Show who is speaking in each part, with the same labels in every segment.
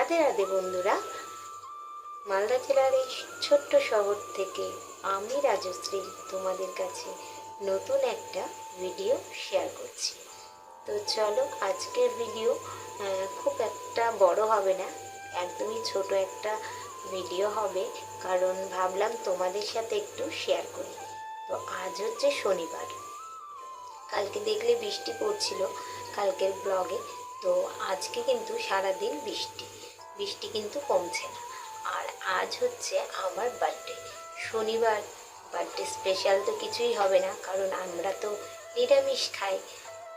Speaker 1: রাধে রাধে বন্ধুরা, মালদা জেলার এই ছোট্ট শহর থেকে আমি রাজশ্রী তোমাদের কাছে নতুন একটা ভিডিও শেয়ার করছি। তো চলো, আজকের ভিডিও খুব একটা বড় হবে না, একদমই ছোট একটা ভিডিও হবে, কারণ ভাবলাম তোমাদের সাথে একটু শেয়ার করি। তো আজ হচ্ছে শনিবার, কালকে দেখলে বৃষ্টি পড়ছিল কালকের ব্লগে। তো আজকে কিন্তু সারাদিন বৃষ্টি বৃষ্টি কিন্তু কমছে না। আর আজ হচ্ছে আমার বার্থডে, শনিবার, বার্থডে স্পেশাল তো কিছুই হবে না, কারণ আমরা তো নিরামিষ খাই।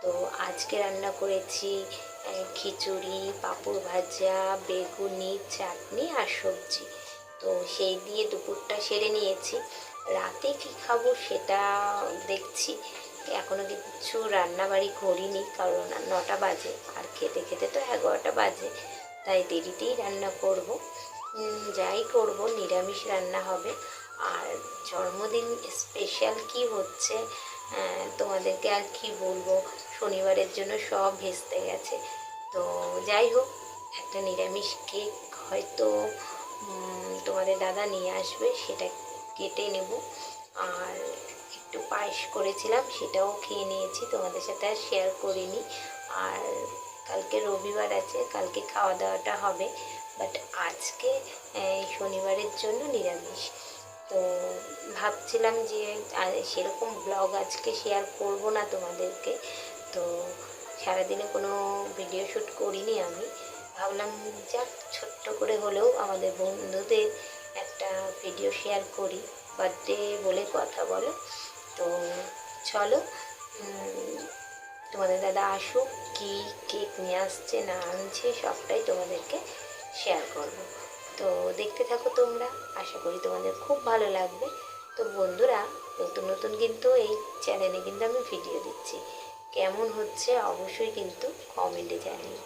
Speaker 1: তো আজকে রান্না করেছি খিচুড়ি, পাঁপড় ভাজা, বেগুনি, চাটনি আর সবজি। তো সেই দিয়ে দুপুরটা সেরে নিয়েছি। রাতে কী খাবো সেটা দেখছি, এখনও কিছু রান্নাবাড়ি করিনি, কারণ 9টা বাজে আর খেতে খেতে তো 11টা বাজে, তাই দেরিতেই রান্না করব। যাই করব, নিরামিষ রান্না হবে। আর জন্মদিন স্পেশাল কি হচ্ছে তোমাদেরকে আর কি বলবো, শনিবারের জন্য সব ভেস্তে গেছে। তো যাই হোক, একটা নিরামিষ কেক হয়তো তোমাদের দাদা নিয়ে আসবে, সেটা কেটে নেব। আর একটু পায়েস করেছিলাম, সেটাও খেয়ে নিয়েছি, তোমাদের সাথে আর শেয়ার করিনি। আর কালকে রবিবার আছে, কালকে খাওয়া দাওয়াটা হবে, বাট আজকে শনিবারের জন্য নিরামিষ। তো ভাবছিলাম যে সেরকম ব্লগ আজকে শেয়ার করব না তোমাদেরকে। তো সারাদিনে কোনো ভিডিও শ্যুট করিনি আমি, ভাবলাম যাক ছোট্ট করে হলেও আমাদের বন্ধুদের একটা ভিডিও শেয়ার করি, বার্থডে বলে কথা বলো। তো চলো, তোমাদের দাদা আসুক, কি কেক নিয়ে আসছে না আনছে সবটাই তোমাদেরকে শেয়ার করব। তো দেখতে থাকো তোমরা, আশা করি তোমাদের খুব ভালো লাগবে। তো বন্ধুরা, নতুন নতুন কিন্তু এই চ্যানেলে কিন্তু আমি ভিডিও দিচ্ছি, কেমন হচ্ছে অবশ্যই কিন্তু কমেন্টে জানিও।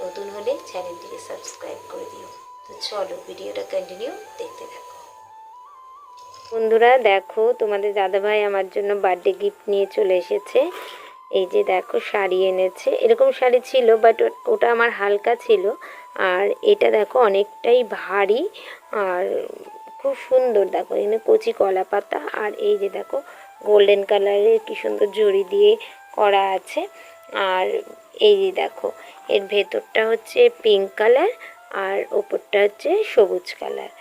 Speaker 1: নতুন হলে চ্যানেলটিকে সাবস্ক্রাইব করে দিও। তো চলো, ভিডিওটা কন্টিনিউ দেখতে থাকো। বন্ধুরা দেখো, তোমাদের দাদাভাই আমার জন্য বার্থডে গিফট নিয়ে চলে এসেছে। এই যে দেখো, শাড়ি এনেছে, এরকম শাড়ি ছিল বাট ওটা আমার হালকা ছিল, আর এটা দেখো অনেকটাই ভারী আর খুব সুন্দর। দেখো এখানে কচি কলা পাতা, আর এই যে দেখো গোল্ডেন কালারের কি সুন্দর জড়ি দিয়ে করা আছে। আর এই যে দেখো, এর ভেতরটা হচ্ছে পিঙ্ক কালার আর ওপরটা হচ্ছে সবুজ কালার।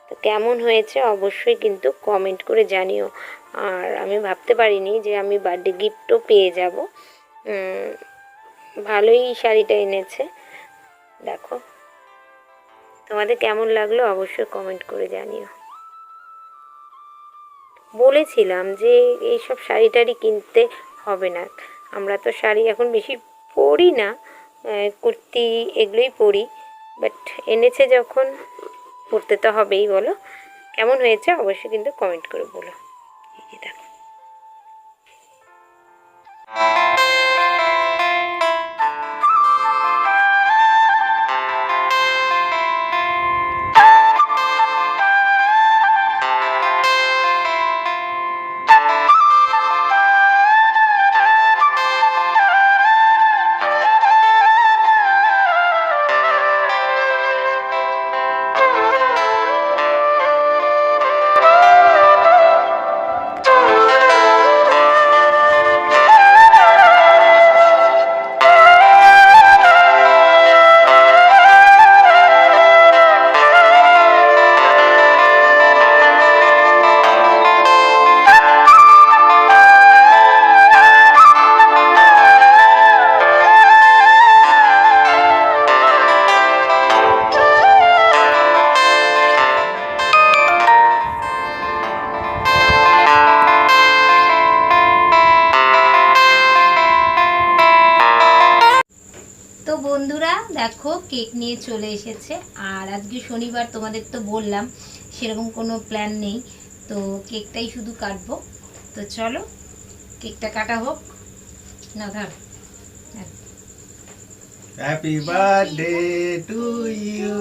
Speaker 1: তো কেমন হয়েছে অবশ্যই কিন্তু কমেন্ট করে জানিও। আর আমি ভাবতে পারিনি যে আমি বার্থডে গিফটও পেয়ে যাব। ভালোই শাড়িটা এনেছে। দেখো, তোমাদের কেমন লাগলো অবশ্যই কমেন্ট করে জানিও। বলেছিলাম যে এইসব শাড়ি টাড়ি কিনতে হবে না, আমরা তো শাড়ি এখন বেশি পরি না, কুর্তি এগুলোই পরি, বাট এনেছে যখন পরতে তো হবেই। বলো কেমন হয়েছে অবশ্যই কিন্তু কমেন্ট করে বলো। এই যে দেখো, তো বন্ধুরা দেখো, কেক নিয়ে চলে এসেছে। আর আজকে শনিবার, তোমাদের তো বললাম সেরকম কোনো প্ল্যান নেই, তো কেকটাই শুধু কাটবো। তো চলো কেকটা কাটা হোক। না ধর,
Speaker 2: হ্যাপি বার্থডে টু ইউ।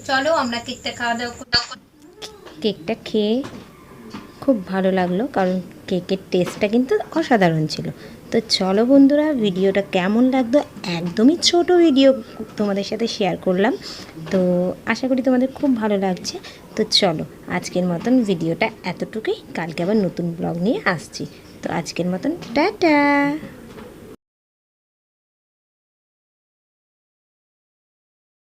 Speaker 3: চলো আমরা কেকটা খাওয়া দাওয়া করি।
Speaker 1: কেকটা খেয়ে খুব ভালো লাগলো, কারণ কেকের টেস্টটা কিন্তু অসাধারণ ছিল। তো চলো বন্ধুরা, ভিডিওটা কেমন লাগলো, একদমই ছোট ভিডিও তোমাদের সাথে শেয়ার করলাম, তো আশা করি তোমাদের খুব ভালো লাগছে। তো চলো আজকের মতন ভিডিওটা এতটুকুই, কালকে আবার নতুন ব্লগ নিয়ে আসছি। তো আজকের মতন টাটা।